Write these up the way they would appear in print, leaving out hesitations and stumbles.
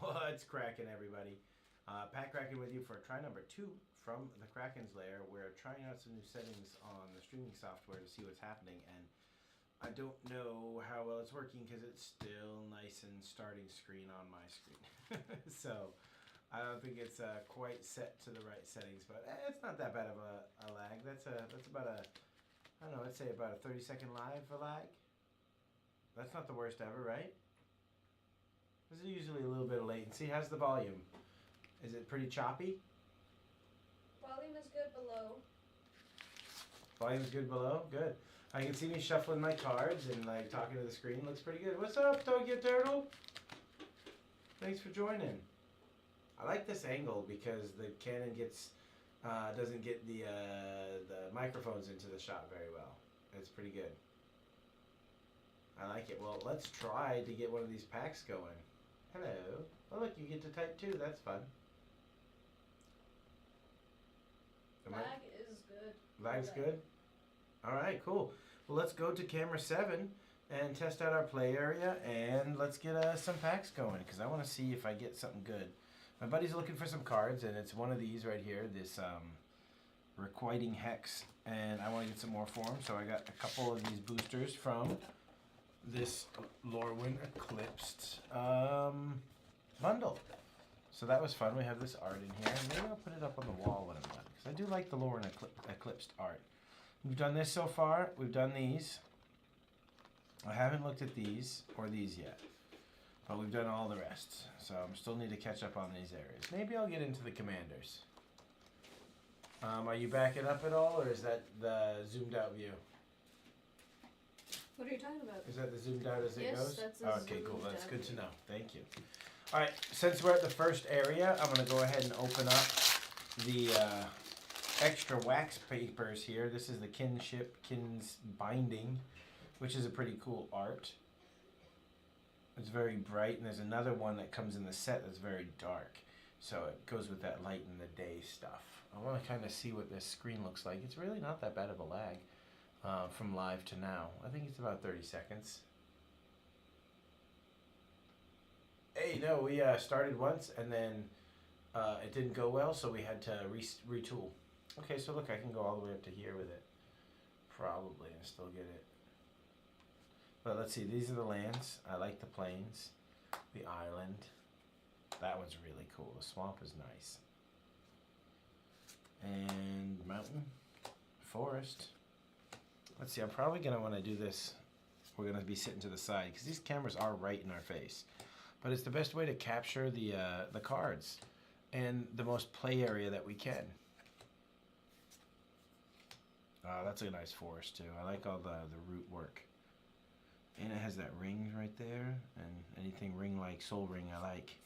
What's Kraken, everybody? Pat Kraken with you for try number 2 from the Kraken's lair. We're trying out some new settings on the streaming software to see what's happening, and I don't know how well it's working because it's still nice and starting screen on my screen. So I don't think it's quite set to the right settings, but it's not that bad of a lag. That's about a, I don't know, let's say about a 30-second live lag. That's not the worst ever, right? There's usually a little bit of latency. How's the volume? Is it pretty choppy? Volume is good below. Volume's good below? Good. I can see me shuffling my cards and like talking to the screen. Looks pretty good. What's up, Tokyo Turtle? Thanks for joining. I like this angle because the Canon doesn't get the microphones into the shot very well. It's pretty good. I like it. Well, let's try to get one of these packs going. Hello. Oh, look, you get to type 2. That's fun. Lag is good. Lag's good? Alright, cool. Well, let's go to camera 7 and test out our play area, and let's get some packs going, because I want to see if I get something good. My buddy's looking for some cards, and it's one of these right here, this Requiting Hex, and I want to get some more for him, so I got a couple of these boosters from this Lorwyn Eclipsed bundle. So that was fun. We have this art in here. Maybe I'll put it up on the wall when I'm done, because I do like the Lorwyn Eclipsed art. We've done this so far. We've done these. I haven't looked at these or these yet, but we've done all the rest. So I still need to catch up on these areas. Maybe I'll get into the commanders. Are you backing up at all, or is that the zoomed out view? What are you talking about? Is that the zoomed out as it goes? Yes, that's okay, cool. That's good to know. Thank you. All right, since we're at the first area, I'm going to go ahead and open up the extra wax papers here. This is the Kin's Binding, which is a pretty cool art. It's very bright, and there's another one that comes in the set that's very dark. So it goes with that light in the day stuff. I want to kind of see what this screen looks like. It's really not that bad of a lag. From live to now. I think it's about 30 seconds. Hey, no, we started once and then it didn't go well, so we had to retool. Okay, so look, I can go all the way up to here with it. Probably, and still get it. But let's see, these are the lands. I like the plains. The island. That one's really cool. The swamp is nice. And mountain. Forest. Let's see, I'm probably going to want to do this. We're going to be sitting to the side because these cameras are right in our face. But it's the best way to capture the cards and the most play area that we can. That's a nice forest too. I like all the root work. And it has that ring right there. And anything ring like Soul Ring I like.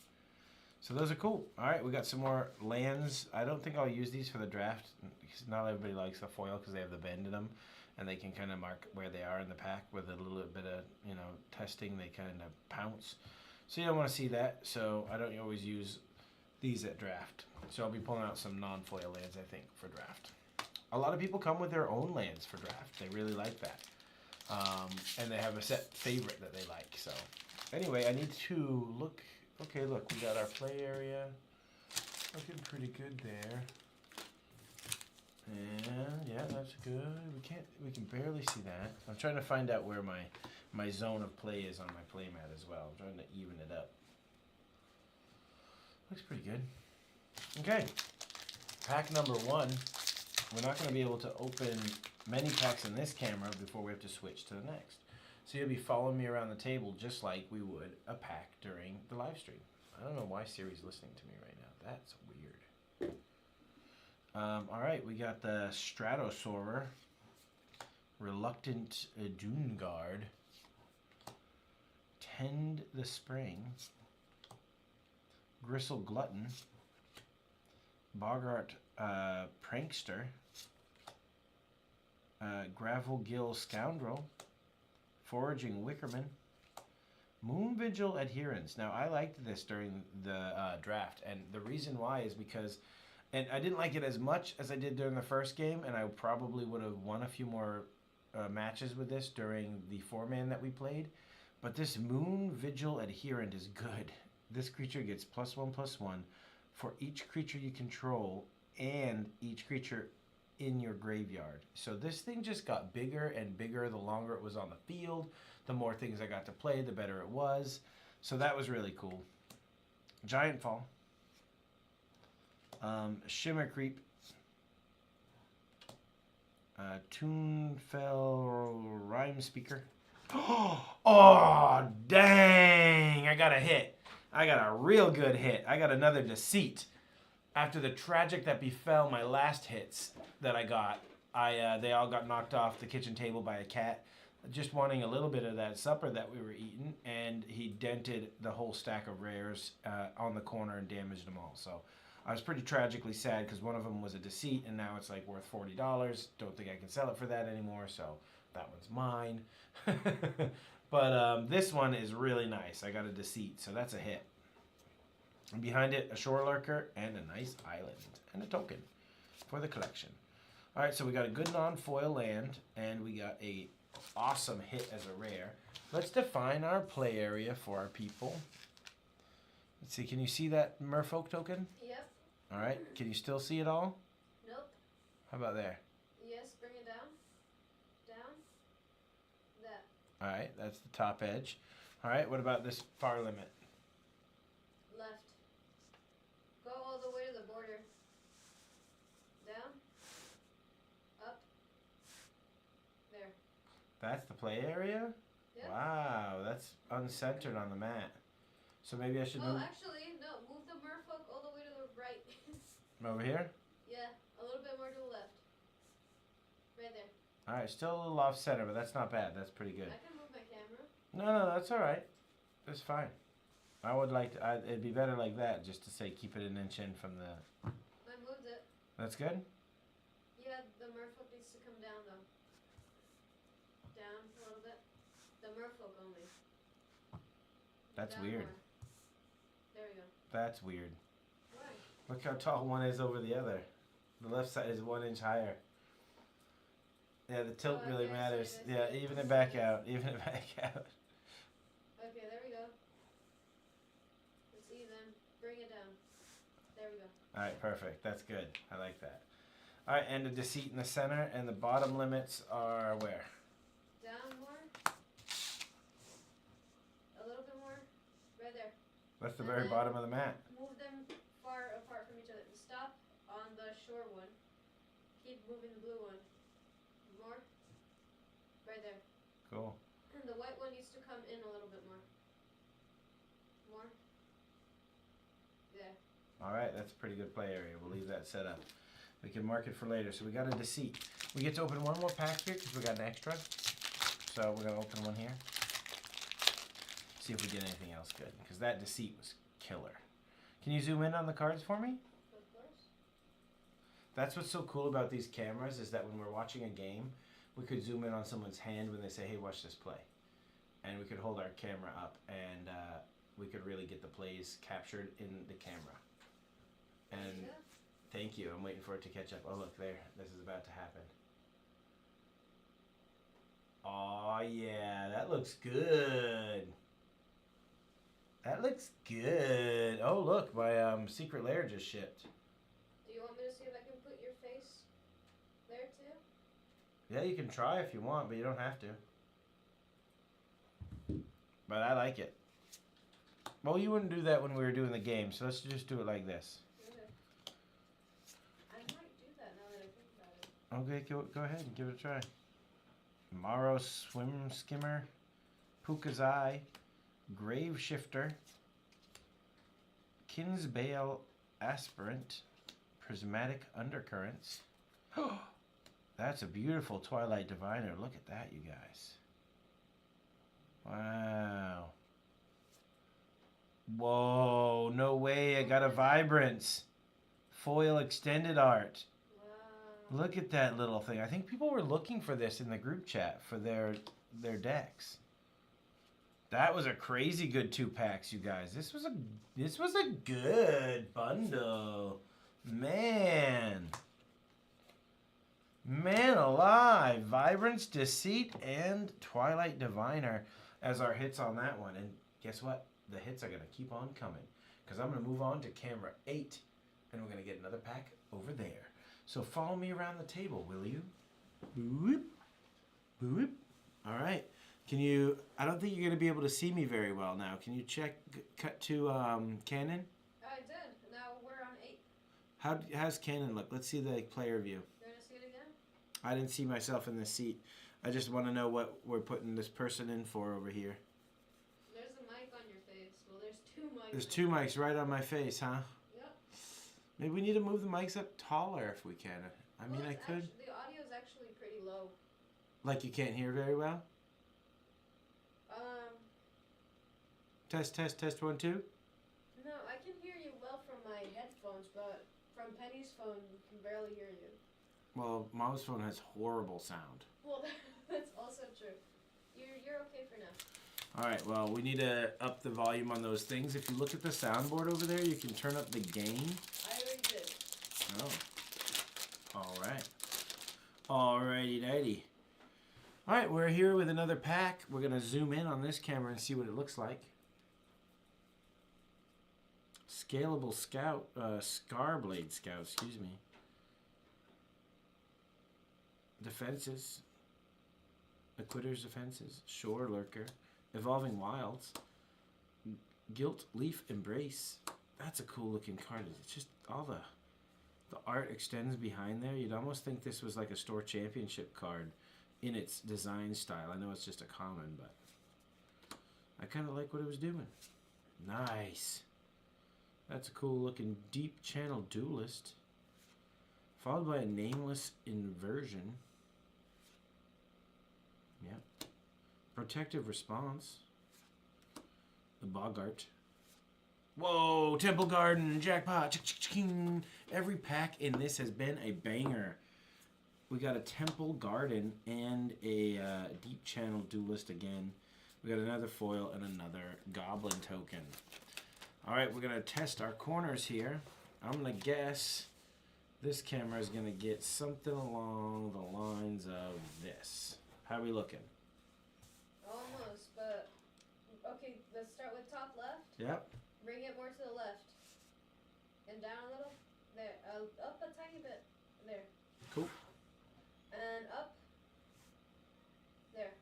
So those are cool. Alright, we got some more lands. I don't think I'll use these for the draft, because not everybody likes the foil because they have the bend in them, and they can kind of mark where they are in the pack with a little bit of, you know, testing. They kind of pounce. So you don't want to see that, so I don't always use these at draft. So I'll be pulling out some non-foil lands, I think, for draft. A lot of people come with their own lands for draft. They really like that. And they have a set favorite that they like. So anyway, I need to look. Okay, look, we got our play area. Looking pretty good there. And yeah, that's good. We can barely see that. I'm trying to find out where my zone of play is on my play mat as well. I'm trying to even it up. Looks pretty good. Okay. Pack number 1. We're not going to be able to open many packs in this camera before we have to switch to the next. So you'll be following me around the table just like we would a pack during the live stream. I don't know why Siri's listening to me right now. That's weird. Alright, we got the Stratosaurer, Reluctant Dune Guard, Tend the Spring, Gristle Glutton, Bogart Prankster, Gravel Gill Scoundrel, Foraging Wickerman, Moon Vigil Adherence. Now, I liked this during the draft, and the reason why is because, and I didn't like it as much as I did during the first game, and I probably would have won a few more matches with this during the 4-man that we played, but this Moon Vigil Adherent is good. This creature gets +1/+1 for each creature you control and each creature in your graveyard. So this thing just got bigger and bigger the longer it was on the field. The more things I got to play, the better it was. So that was really cool. Giant Fall. Shimmer Creep. Toonfell Rhyme Speaker. Oh, dang! I got a hit. I got a real good hit. I got another Deceit. After the tragic that befell my last hits that I got, they all got knocked off the kitchen table by a cat, just wanting a little bit of that supper that we were eating, and he dented the whole stack of rares on the corner and damaged them all. So I was pretty tragically sad because one of them was a Deceit, and now it's like worth $40. Don't think I can sell it for that anymore, so that one's mine. But this one is really nice. I got a Deceit, so that's a hit. And behind it, a Shore Lurker and a nice island and a token for the collection. All right, so we got a good non-foil land, and we got a awesome hit as a rare. Let's define our play area for our people. Let's see, can you see that Merfolk token? Yep. All right, can you still see it all? Nope. How about there? Yes, bring it down. Down. That. All right, that's the top edge. All right, what about this far limit? Left. Go all the way to the border. Down. Up. There. That's the play area? Yep. Wow, that's uncentered on the mat. So maybe I should Oh, move actually, no. Move the merfolk all the way to the right. over here? Yeah, a little bit more to the left. Right there. All right, still a little off center, but that's not bad. That's pretty good. I can move my camera. No, that's all right. That's fine. I would like to. It'd be better like that, just to say keep it an inch in from the. I moved it. That's good. Yeah, the merfolk needs to come down though. Down a little bit. The merfolk only. That's Down weird. more. There we go. That's weird. Why? Look how tall one is over the other. The left side is 1 inch higher. Yeah, the tilt Oh, really okay, I see matters. it, I see Yeah, it. even it back out. Even it back out. Okay, there we go. It's even. Bring it down. There we go. All right, perfect. That's good. I like that. All right, and a Deceit in the center, and the bottom limits are where? Down more. A little bit more. Right there. That's the And very then- bottom of the mat. Move them far apart from each other. Stop on the shore one. Keep moving the blue one. More. Right there. Cool. And the white one needs to come in a little bit more. More. There. All right, that's a pretty good play area. We'll leave that set up. We can mark it for later. So we got a Deceit. We get to open one more pack here because we got an extra. So we're going to open one here. See if we get anything else good. Because that Deceit was killer. Can you zoom in on the cards for me? Of course. That's what's so cool about these cameras is that when we're watching a game, we could zoom in on someone's hand when they say, hey, watch this play. And we could hold our camera up and we could really get the plays captured in the camera. And Yeah. thank you. I'm waiting for it to catch up. Oh, look there. This is about to happen. Oh, yeah. That looks good. That looks good. Oh, look. My secret lair just shipped. Do you want me to see if I can put your face there too? Yeah, you can try if you want, but you don't have to. But I like it. Well, you wouldn't do that when we were doing the game, so let's just do it like this. Okay. I might do that now that I think about it. Okay, go ahead and give it a try. Morrow Swim Skimmer, Puka's Eye, Grave Shifter, Kinsbale Aspirant, Prismatic Undercurrents. That's a beautiful Twilight Diviner. Look at that, you guys. Wow. Whoa, no way. I got a Vibrance. Foil Extended Art. Wow. Look at that little thing. I think people were looking for this in the group chat for their decks. That was a crazy good 2 packs, you guys. This was a good bundle. Man alive. Vibrance, Deceit, and Twilight Diviner as our hits on that one. And guess what? the hits are going to keep on coming. Because I'm going to move on to camera 8. And we're going to get another pack over there. So follow me around the table, will you? Boop. Boop. All right. Can you... I don't think you're going to be able to see me very well now. Can you check... Cut to Canon? I did. Now we're on 8. How's Canon look? Let's see the player view. You're going to see it again? I didn't see myself in the seat. I just want to know what we're putting this person in for over here. There's a mic on your face. Well, there's 2 mics. There's 2 mics right on my face, huh? Yep. Maybe we need to move the mics up taller if we can. I mean, I could. The audio is actually pretty low. Like you can't hear very well? Test, 1, 2. No, I can hear you well from my headphones, but from Penny's phone, you can barely hear you. Well, Mom's phone has horrible sound. Well, that's also true. You're okay for now. All right, well, we need to up the volume on those things. If you look at the soundboard over there, you can turn up the gain. I already did. Oh. All right. Alrighty-dighty. All right, we're here with another pack. We're going to zoom in on this camera and see what it looks like. Scalable Scout, Scarblade Scout, excuse me. Defenses. Acquitter's Defenses. Shore Lurker. Evolving Wilds. Gilt Leaf Embrace. That's a cool looking card. It's just all the art extends behind there. You'd almost think this was like a store championship card in its design style. I know it's just a common, but I kind of like what it was doing. Nice. That's a cool looking Deep Channel Duelist. Followed by a Nameless Inversion. Yep. Protective Response. The Boggart. Whoa, Temple Garden, jackpot. Every pack in this has been a banger. We got a Temple Garden and a Deep Channel Duelist again. We got another foil and another Goblin token. All right, we're going to test our corners here. I'm going to guess this camera is going to get something along the lines of this. How are we looking? Almost, but... Okay, let's start with top left. Yep. Bring it more to the left. And down a little. There. Up a tiny bit. There. Cool. And up. There.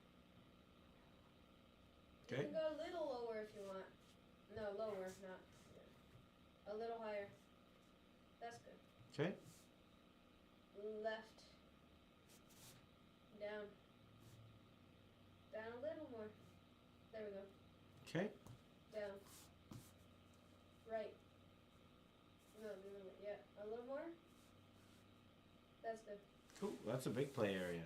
Okay. You can go a little lower if you want. No, lower, not. A little higher. That's good. Okay. Left. Down. Down a little more. There we go. Okay. Down. Right. No, yeah. A little more. That's good. Cool. That's a big play area.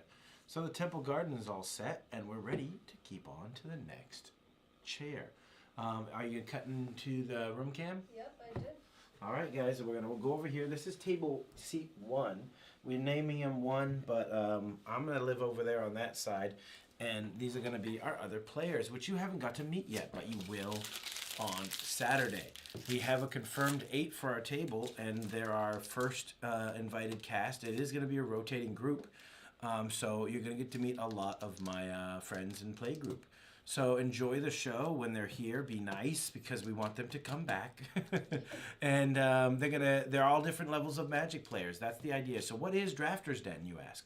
So the Temple Garden is all set, and we're ready to keep on to the next chair. Are you cutting to the room cam? Yep, I did. All right, guys, we're going to go over here. This is table seat 1. We're naming him 1, but I'm going to live over there on that side. And these are going to be our other players, which you haven't got to meet yet, but you will on Saturday. We have a confirmed 8 for our table, and they're our first invited cast. It is going to be a rotating group, so you're going to get to meet a lot of my friends and play group. So enjoy the show when they're here. Be nice because we want them to come back. And they're all different levels of Magic players. That's the idea. So what is Drafter's Den, you ask?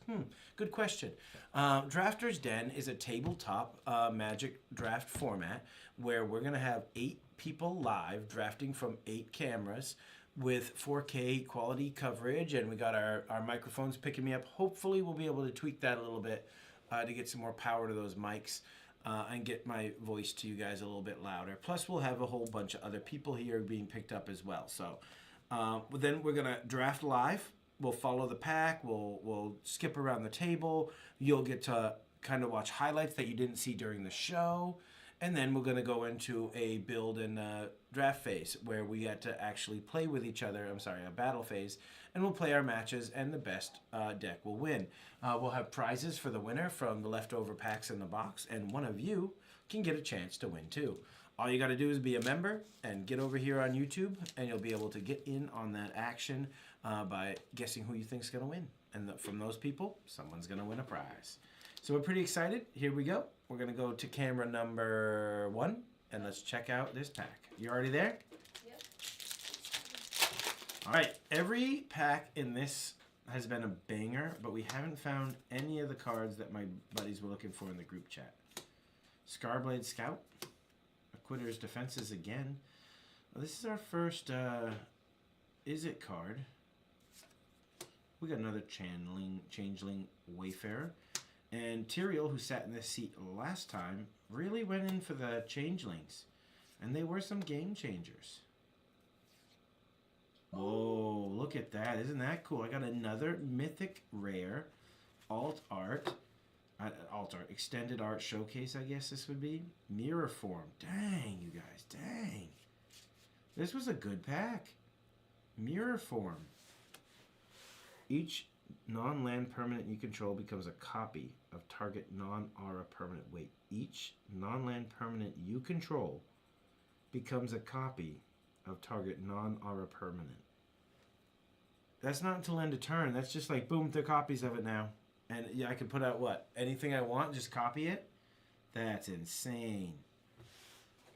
Good question. Drafter's Den is a tabletop Magic draft format where we're going to have 8 people live drafting from 8 cameras with 4K quality coverage, and we got our microphones picking me up. Hopefully we'll be able to tweak that a little bit to get some more power to those mics. And get my voice to you guys a little bit louder. Plus, we'll have a whole bunch of other people here being picked up as well. So then we're going to draft live. We'll follow the pack. We'll skip around the table. You'll get to kind of watch highlights that you didn't see during the show. And then we're going to go into a build and draft phase where we get to actually play with each other. A battle phase. And we'll play our matches, and the best deck will win. We'll have prizes for the winner from the leftover packs in the box, and one of you can get a chance to win too. All you got to do is be a member and get over here on YouTube, and you'll be able to get in on that action by guessing who you think's going to win. And from those people, someone's going to win a prize. So we're pretty excited. Here we go. We're going to go to camera number 1. and let's check out this pack. You already there? Yep. All right, every pack in this has been a banger, but we haven't found any of the cards that my buddies were looking for in the group chat. Scarblade Scout, Acquitter's Defenses again. Well, this is our first Is It card. We got another Changeling Wayfarer. And Tyrael, who sat in this seat last time, really went in for the Changelings. And they were some game changers. Whoa, look at that. Isn't that cool? I got another mythic rare alt art. Extended art showcase, I guess this would be. Mirror form. Dang, you guys. Dang. This was a good pack. Mirror form. Each non-land permanent you control becomes a copy of target non-aura permanent. Wait, each non-land permanent you control becomes a copy of target non-aura permanent. That's not until end of turn. That's just like, boom, they're copies of it now. And yeah, I can put out what? Anything I want, just copy it? That's insane.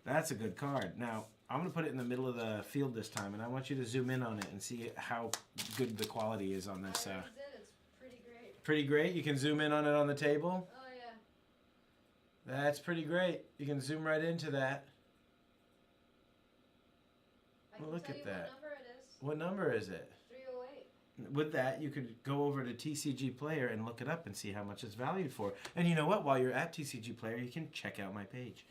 That's a good card. Now, I'm going to put it in the middle of the field this time, and I want you to zoom in on it and see how good the quality is on this. It's pretty great. Pretty great? You can zoom in on it on the table? Oh, yeah. That's pretty great. You can zoom right into that. Well, look at that. What number What number it is. is it? 308. With that, you could go over to TCG Player and look it up and see how much it's valued for. And you know what? While you're at TCG Player, you can check out my page.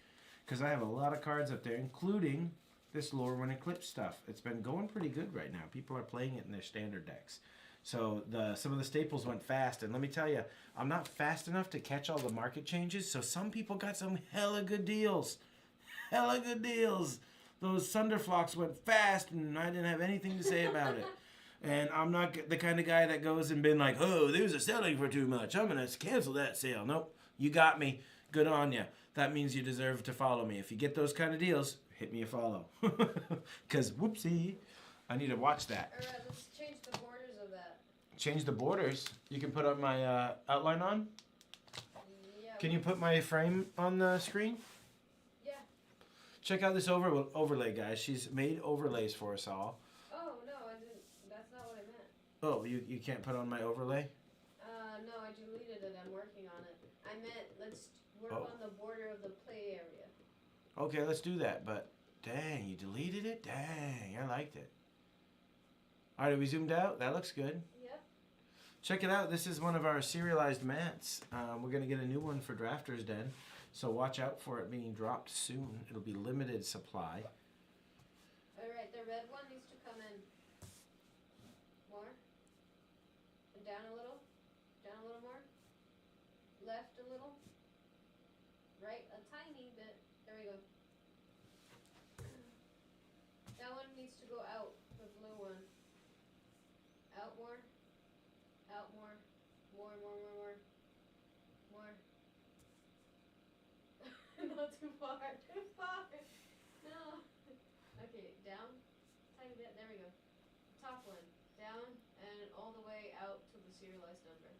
Because I have a lot of cards up there, including this Lorwyn Eclipse stuff. It's been going pretty good right now. People are playing it in their standard decks. So some of the staples went fast. And let me tell you, I'm not fast enough to catch all the market changes. So some people got some hella good deals. Hella good deals. Those Thunderflocks went fast and I didn't have anything to say about it. And I'm not the kind of guy that goes and been like, oh, these are selling for too much. I'm going to cancel that sale. Nope. You got me. Good on you. That means you deserve to follow me. If you get those kind of deals, hit me a follow. Because, whoopsie, I need to watch that. All right, let's change the borders of that. Change the borders? You can put up my outline on? Yeah. Can you put my frame on the screen? Yeah. Check out this overlay, guys. She's made overlays for us all. Oh, no, I didn't. That's not what I meant. Oh, you can't put on my overlay? No, I deleted it. I'm working on it. I meant let's work Oh. on the border of the play area. Okay, let's do that. But, dang, you deleted it? Dang, I liked it. All right, are we zoomed out? That looks good. Yep. Check it out. This is one of our serialized mats. We're going to get a new one for Drafters Den. So watch out for it being dropped soon. It'll be limited supply. All right, the red one needs to come in. More. And down a little. Down a little more. Left a little. Right a tiny bit. There we go. That one needs to go out. The blue one. Out more. Out more. More, more, more, more. More. Not too far. Too far. No. Okay, down. Tiny bit. There we go. Top one. Down and all the way out to the serialized number.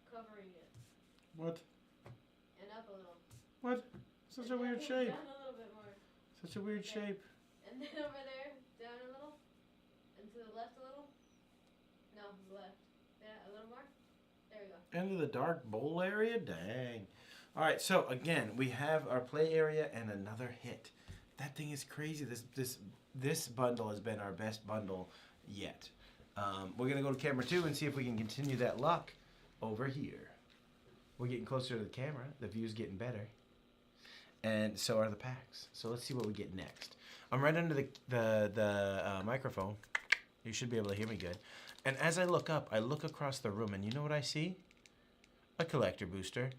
Covering it. What? And up a little. What? Such a And weird then shape. Down a little bit more. Such a weird Okay. shape. And then over there, down a little. And to the left a little. No, left. Yeah, a little more. There we go. Into the dark bowl area? Dang. All right, so again, we have our play area and another hit. That thing is crazy. This bundle has been our best bundle yet. We're going to go to camera 2 and see if we can continue that luck over here. We're getting closer to the camera. The view's getting better. And so are the packs. So let's see what we get next. I'm right under the microphone. You should be able to hear me good. And as I look up, I look across the room, and you know what I see? A collector booster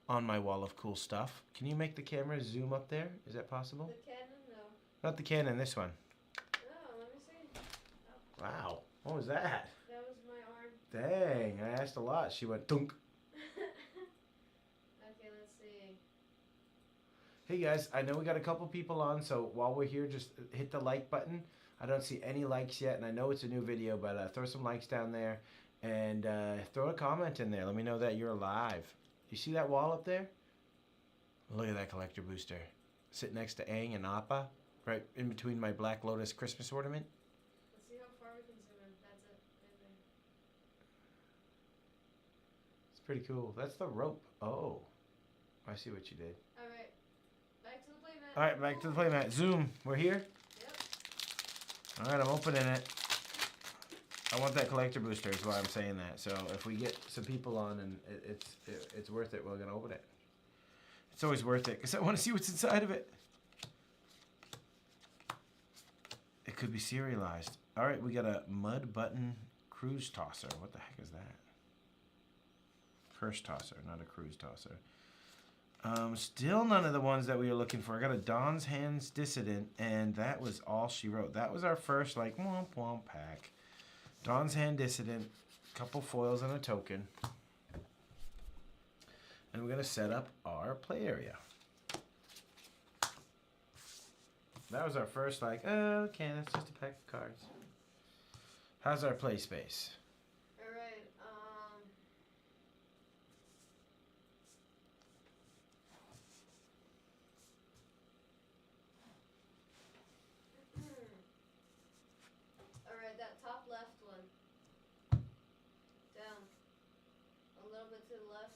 on my wall of cool stuff. Can you make the camera zoom up there? Is that possible? The cannon? No. Not the Canon, this one. Oh, let me see. Oh, Wow. What was that? that was my arm. Dang, I asked a lot. She went thunk. Okay, let's see. Hey guys, I know we got a couple people on, so while we're here, just hit the like button. I don't see any likes yet, and I know it's a new video, but throw some likes down there, and throw a comment in there. Let me know that you're alive. You see that wall up there? Look at that collector booster. Sitting next to Aang and Appa. Right in between my Black Lotus Christmas ornament. Let's see how far we can zoom in. That's it. Right there. It's pretty cool. That's the rope. Oh. I see what you did. Alright. Back to the playmat. Alright, back to the playmat. Zoom. We're here? Yep. Alright, I'm opening it. I want that collector booster is why I'm saying that. So if we get some people on and it's worth it, we're going to open it. It's always worth it because I want to see what's inside of it. It could be serialized. Alright, we got a mud button cruise tosser. What the heck is that? Curse tosser, not a cruise tosser. Still none of the ones that we were looking for. I got a Dawn's Hands Dissident, and that was all she wrote. That was our first, like, womp womp pack. Dawn's Hand Dissident, couple foils and a token. And we're going to set up our play area. That was our first, like, oh, okay, that's just a pack of cards. How's our play space? Alright, Alright, that top left one. Down. A little bit to the left.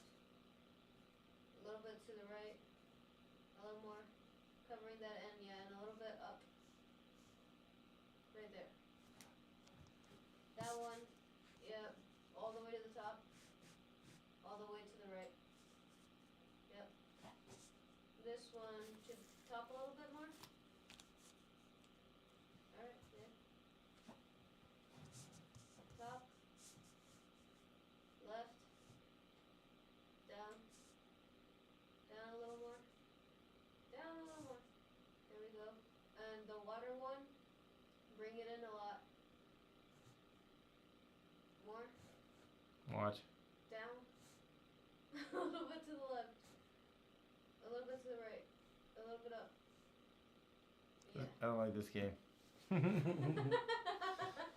A little bit to the right. A little more. Covering that end, yeah, and a little bit up. Right there. That one, yeah, all the way to the top. All the way to the right. Yep. This one should top a little bit more. Alright, yeah. Top. Left. Down. Down a little more. Down a little more. There we go. And the water one, bring it in a lot. More. Watch. Down. A little bit to the left. A little bit to the right. A little bit up. Yeah. I don't like this game.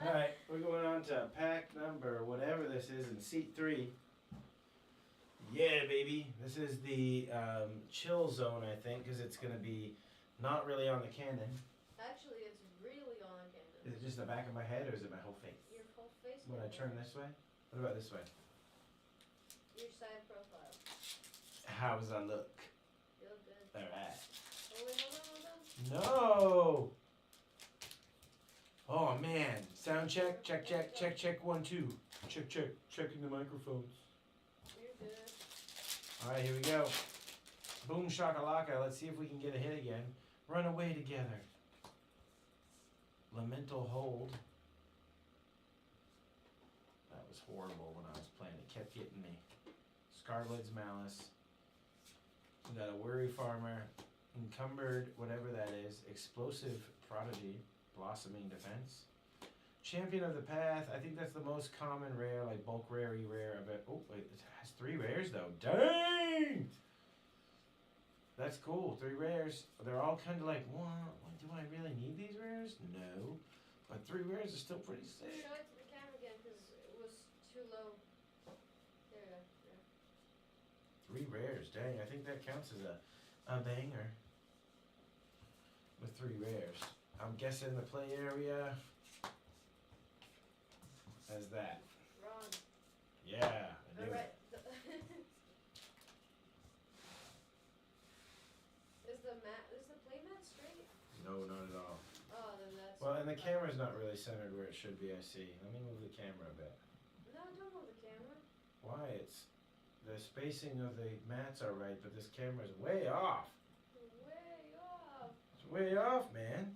Alright, we're going on to pack number, whatever this is, in seat 3. Yeah, baby. This is the chill zone, I think, because it's going to be not really on the cannon. Actually, it's really on a cannon. Is it just the back of my head, or is it my whole face? Your whole face. When I turn this way? What about this way? Your side profile. How does that look? You look good. Alright. Oh wait, hold on. No! Oh, man. Sound check. Check, check, check, check. 1, 2. Check, check. Checking the microphones. You're good. Alright, here we go. Boom shakalaka. Let's see if we can get a hit again. Run away together. Lamental Hold. That was horrible when I was playing. It kept getting me. Scarlet's Malice. We got a Worry Farmer. Encumbered, whatever that is. Explosive Prodigy. Blossoming Defense. Champion of the Path. I think that's the most common rare, like bulk rare, rare. I bet. Oh, wait, it has 3 rares though. Dang! That's cool. 3 rares. They're all kind of like, what? Do I really need these rares? No. But 3 rares is still pretty sick. Show it to the camera again because it was too low. There you go. Yeah. 3 rares. Dang, I think that counts as a banger. With 3 rares. I'm guessing the play area as that. Wrong. Yeah, I knew Alright. it. Is the playmat straight? No, not at all. Oh, then that's. Well, and the camera's not really centered where it should be, I see. Let me move the camera a bit. No, don't move the camera. Why? It's the spacing of the mats are right, but this camera's way off. Way off. It's way off, man.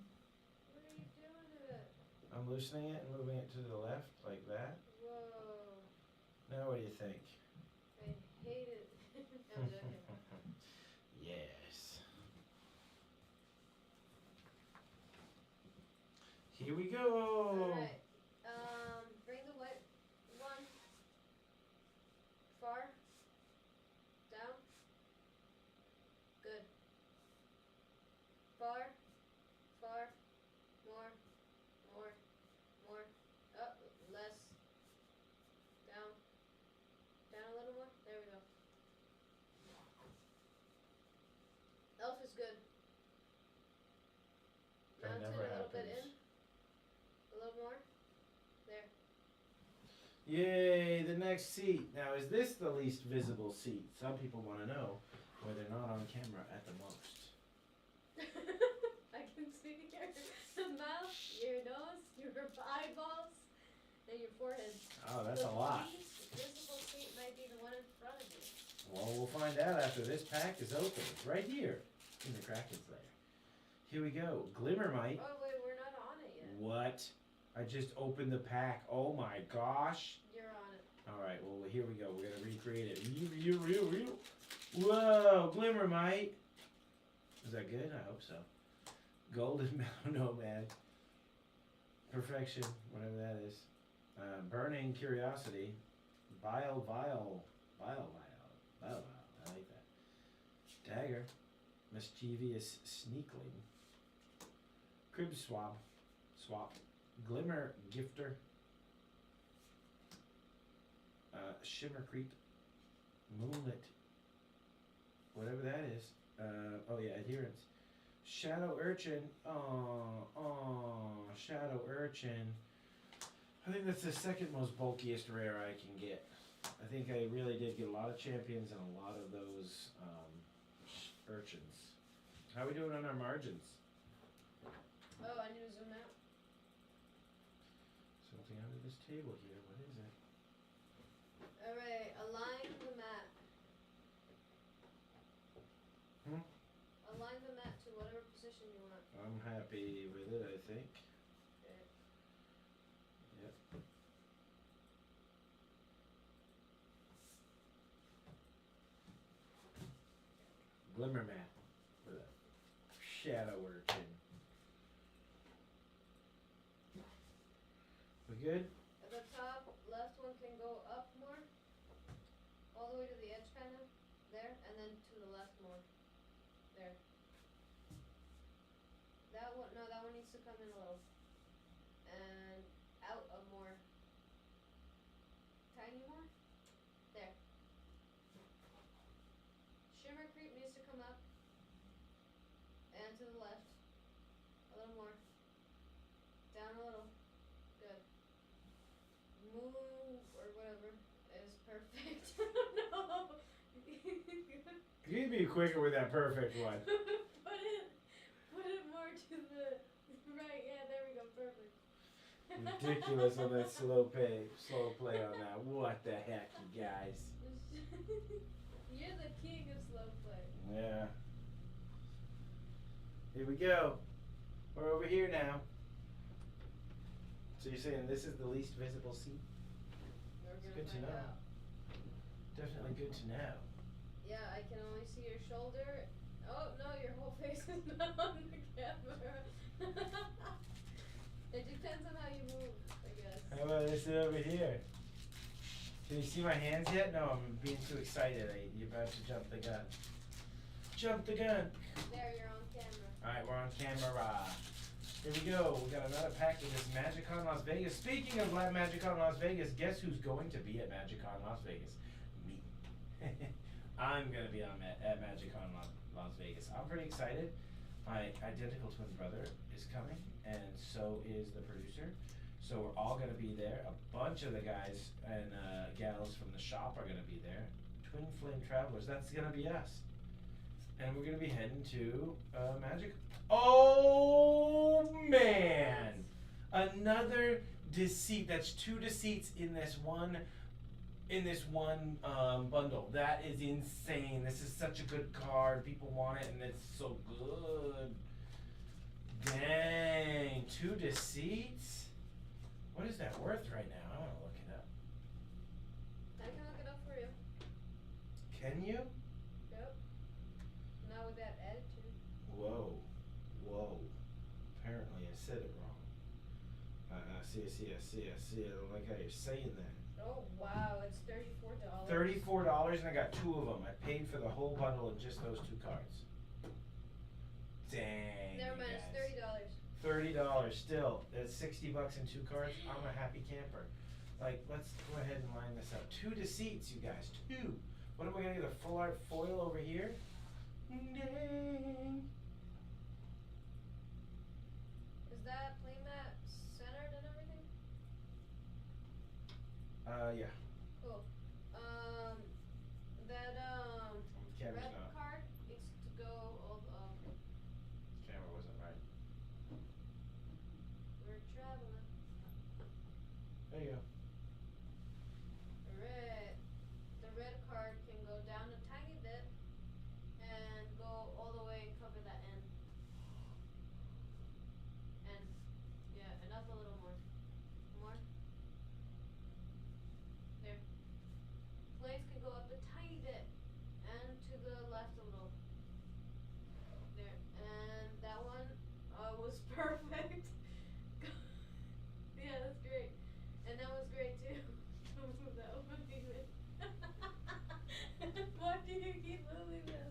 What are you doing to it? I'm loosening it and moving it to the left like that. Whoa. Now what do you think? I hate it. I'm joking. Yes. Here we go. Alright. Bring the white one far. Down. Good. Far. Far. More. More. More. Up. Less. Down. Down a little more. There we go. Yay, the next seat. Now, is this the least visible seat? Some people want to know where they're not on camera at the most. I can see your mouth, your nose, your eyeballs, and your forehead. Oh, that's The a lot. least visible seat might be the one in front of you. Well, we'll find out after this pack is open. It's right here in the Kraken's lair. Here we go. Glimmermite. Oh wait, we're not on it yet. What? I just opened the pack. Oh my gosh. You're on it. Alright, well, here we go. We're going to recreate it. Whoa, Glimmermite. Is that good? I hope so. Golden Nomad. Perfection, whatever that is. Burning Curiosity. Vile. I like that. Dagger. Mischievous Sneakling. Crib Swap. Glimmer Gifter. Shimmer Creep. Moonlit. Whatever that is. Oh yeah, Adherence. Shadow Urchin. Shadow Urchin. I think that's the second most bulkiest rare I can get. I think I really did get a lot of champions and a lot of those urchins. How are we doing on our margins? Oh, I need to zoom out. Something under this table here. What is it? Alright, align the map. Align the map to whatever position you want. I'm happy with it, I think. Okay. Yep. Glimmer map with a shadow urchin. We good? At the top left one can go up more. All the way to the edge kind of. There. And then to the left more. There. That one, no, that one needs to come in a little. And out a more. Tiny more. There. Shimmer Creep needs to come up. And to the left. A little more. Down a little. Good. Move or whatever is perfect. No. You need to be quicker with that perfect one. Put it more to the right. Yeah, there we go. Perfect. Ridiculous on that slow play on that. What the heck, you guys? You're the king of slow play. Yeah. Here we go. We're over here now. So you're saying this is the least visible seat? We're It's gonna good to find know. out. Definitely good to know. Yeah, I can only see your shoulder. Oh no, your whole face is not on the camera. It depends on how you move, I guess. How about I sit over here? Can you see my hands yet? No, I'm being too excited. You're about to jump the gun. Jump the gun! There, you're on camera. Alright, we're on camera. Here we go. We got another pack of this MagicCon Las Vegas. Speaking of MagicCon Las Vegas, guess who's going to be at MagicCon Las Vegas? Me. I'm going to be at MagicCon Las Vegas. I'm pretty excited. My identical twin brother is coming, and so is the producer. So we're all going to be there. A bunch of the guys and gals from the shop are going to be there. Twin Flame Travelers, that's going to be us. And we're going to be heading to Magic. Oh, man. Another deceit. That's 2 deceits in this one bundle. That is insane. This is such a good card. People want it, and it's so good. Dang. 2 deceits? What is that worth right now? I want to look it up. I can look it up for you. Can you? Yep. Not with that attitude. Whoa. Apparently I said it wrong. I see it. I don't like how you're saying that. Oh wow, it's $34. $34 and I got 2 of them. I paid for the whole bundle in just those 2 cards. Dang. Never mind, it's $30. $30 still. That's $60 in 2 cards. I'm a happy camper. Like, let's go ahead and line this up. 2 deceits, you guys. 2. What am I gonna get? A full art foil over here? Dang. Is that playmat centered and everything? Yeah. Cool. That Camera's red not. card needs to go all Camera wasn't right. we're traveling. There you go. Alright. The red card can go down a tiny bit and go all the way and cover that end. And yeah, and up a little more. More. There. Flames can go up a tiny bit and to the left a little. There. And that one was perfect. Yeah, that's great. And that was great too. Don't move that one even. Why do you keep moving them?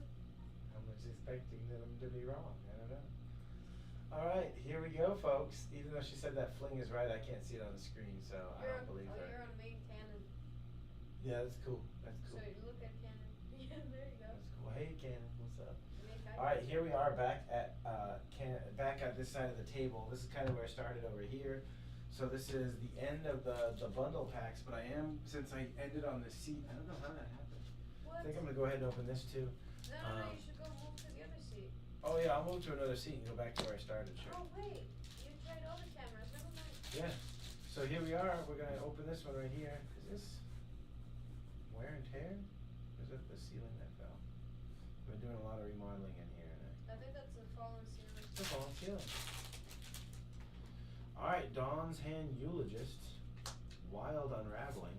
I'm just expecting them to be wrong. I don't know. All right, here we go, folks. Even though she said that fling is right, I can't see it on the screen, so I don't believe her. You're on main cannon. Yeah, that's cool. That's So cool. you look at cannon. Yeah, there you go. That's cool. Hey, Cannon, what's up? Make eye All right, contact. here we are back at back at this side of the table. This is kind of where I started over here. So this is the end of the bundle packs, but I am, since I ended on this seat, I don't know how that happened. What? I think I'm gonna go ahead and open this too. No, you should go move to the other seat. Oh yeah, I'll move to another seat and go back to where I started, sure. Oh wait, you tried all the cameras. Never mind. Yeah. So here we are. We're gonna open this one right here. Is this wear and tear? Or is it the ceiling that fell? We've been doing a lot of remodeling in here. I think that's a fallen ceiling. It's a fallen ceiling. Alright, Dawn's Hand Eulogist, Wild Unraveling,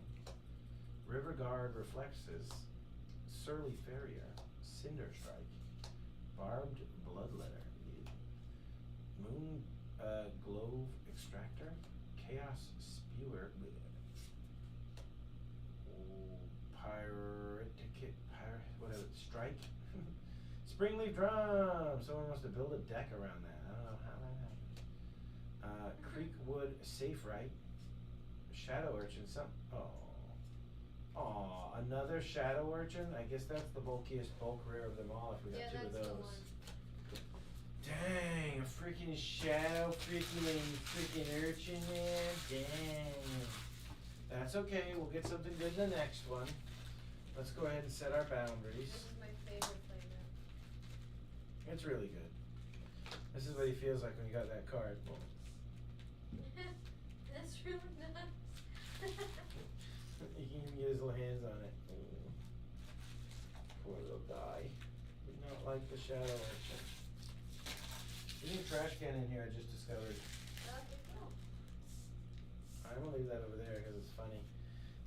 River Guard Reflexes, Surly Farrier, Cinder Strike, Barbed Bloodletter, Moon Glove Extractor, Chaos Spewer, whatever, Strike, Springleaf Drum. Someone wants to build a deck around that. I don't know how that happened. Creekwood Safe Right, Shadow Urchin, another Shadow Urchin? I guess that's the bulkiest bulk rare of them all if we got two of that's the those. one. Dang, a freaking Shadow freaking Urchin, man. Dang. That's okay, we'll get something good in the next one. Let's go ahead and set our boundaries. This is my favorite flavor. It's really good. This is what he feels like when he got that card. Well, That's really nice. he can even get his little hands on it. Poor little guy. Did not like the Shadow Urchin. There's a trash can in here I just discovered. I'm gonna leave that over there because it's funny.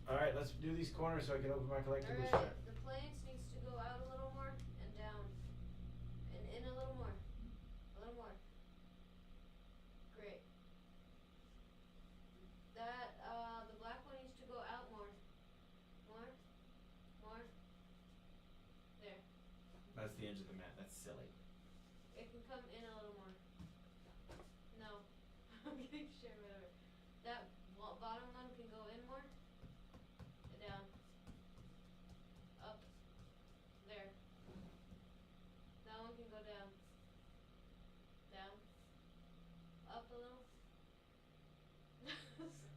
Alright, let's do these corners so I can open my collectibles Alright, chart. the planes needs to go out a little more and down. And in a little more. A little more. Great. That, the black one needs to go out more. More. More. There. That's the edge of the mat. That's silly. It can come in a little more. No. I'm getting shit, whatever. That bottom one can go in more. Down. Up. There. That one can go down. Down. Up a little.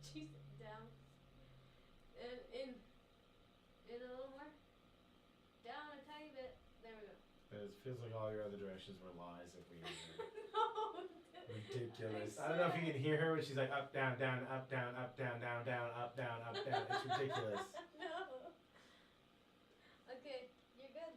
Jeez. Down. And in. In a little more. Down a tiny bit. There we go. It feels like all your other directions were lies if we were No. ridiculous. I don't know if you can hear her, but she's like up, down, down, up, down, up, down, down, down, up, down, up, down. It's ridiculous. No. Okay, you're good.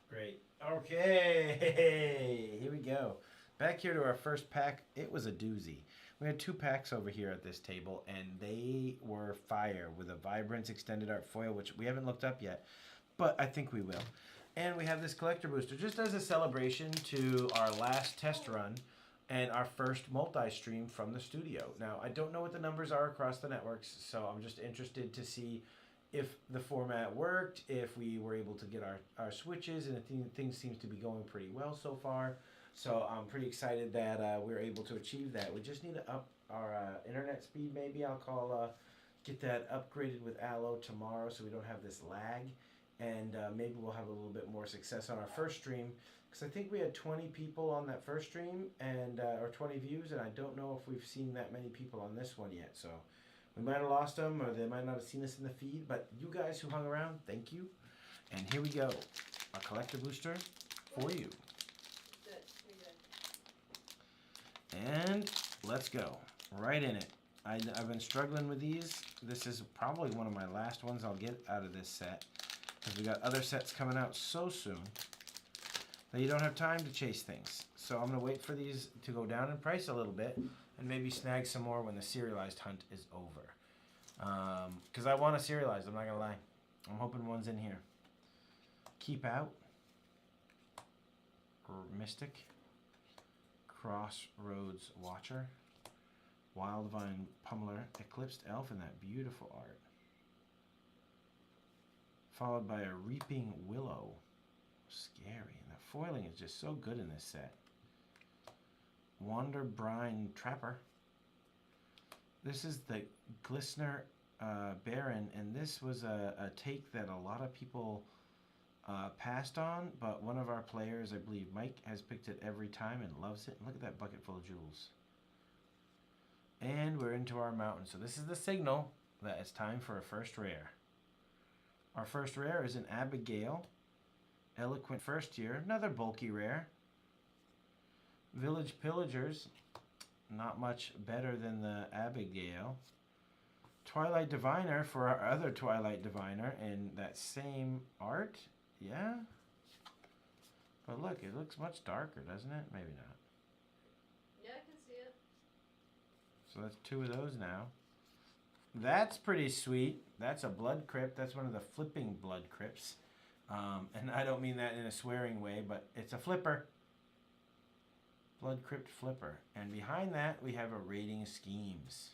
Great. Okay. Here we go. Back here to our first pack. It was a doozy. We had two packs over here at this table, and they were fire with a Vibrance Extended Art Foil, which we haven't looked up yet, but I think we will. And we have this collector booster just as a celebration to our last test run and our first multi-stream from the studio. Now, I don't know what the numbers are across the networks, so I'm just interested to see if the format worked, if we were able to get our switches, and things seems to be going pretty well so far. So I'm pretty excited that we're able to achieve that. We just need to up our internet speed maybe. I'll call, get that upgraded with Allo tomorrow so we don't have this lag. And maybe we'll have a little bit more success on our first stream. Because I think we had 20 people on that first stream, and or 20 views, and I don't know if we've seen that many people on this one yet. So We might have lost them, or they might not have seen us in the feed, but you guys who hung around, thank you. And here we go. A collector booster for you. Good. You're good. And let's go. Right in it. I've been struggling with these. This is probably one of my last ones I'll get out of this set, because we got other sets coming out so soon that you don't have time to chase things. So I'm going to wait for these to go down in price a little bit and maybe snag some more when the serialized hunt is over. Because I want to serialize, I'm not going to lie. I'm hoping one's in here. Keep Out, Mystic, Crossroads Watcher, Wildvine Pummeler, Eclipsed Elf, and that beautiful art. Followed by a Reaping Willow. Scary. And the foiling is just so good in this set. Wander Brine Trapper. This is the Glistener Baron, and this was a take that a lot of people passed on, but one of our players, I believe Mike, has picked it every time and loves it. Look at that bucket full of jewels. And we're into our mountain. So this is the signal that it's time for a first rare. Our first rare is an Abigail, Eloquent First Year, another bulky rare. Village Pillagers, not much better than the Abigail. Twilight Diviner for our other Twilight Diviner in that same art. Yeah. But look, it looks much darker, doesn't it? Maybe not. Yeah, I can see it. So that's 2 of those now. That's pretty sweet. That's a blood crypt. That's one of the flipping blood crypts. And I don't mean that in a swearing way, but it's a flipper. Blood crypt flipper. And behind that, we have a Rating Schemes.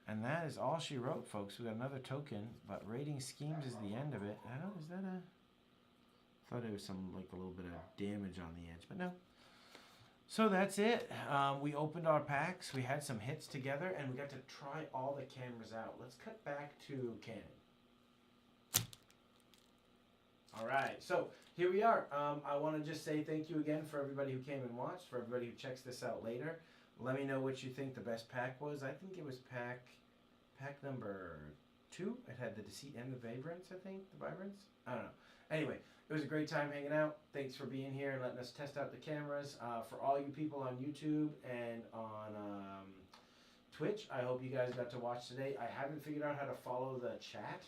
And that is all she wrote, folks. We got another token, but Rating Schemes is the end of it. I don't, is that a... thought it was some, like a little bit of damage on the edge, but no. So that's it. We opened our packs. We had some hits together, and we got to try all the cameras out. Let's cut back to Canon. All right, so here we are. I want to just say thank you again for everybody who came and watched, for everybody who checks this out later. Let me know what you think the best pack was. I think it was pack number 2. It had the Deceit and the Vibrance, I think. The Vibrance? I don't know. Anyway, it was a great time hanging out. Thanks for being here and letting us test out the cameras. For all you people on YouTube and on Twitch, I hope you guys got to watch today. I haven't figured out how to follow the chat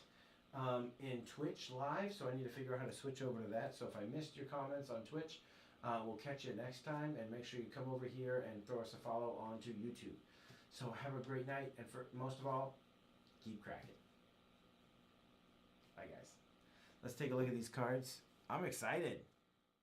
in Twitch live, so I need to figure out how to switch over to that. So if I missed your comments on Twitch, we'll catch you next time, and make sure you come over here and throw us a follow onto YouTube. So have a great night, and for most of all, keep cracking. Bye, guys. Let's take a look at these cards. I'm excited.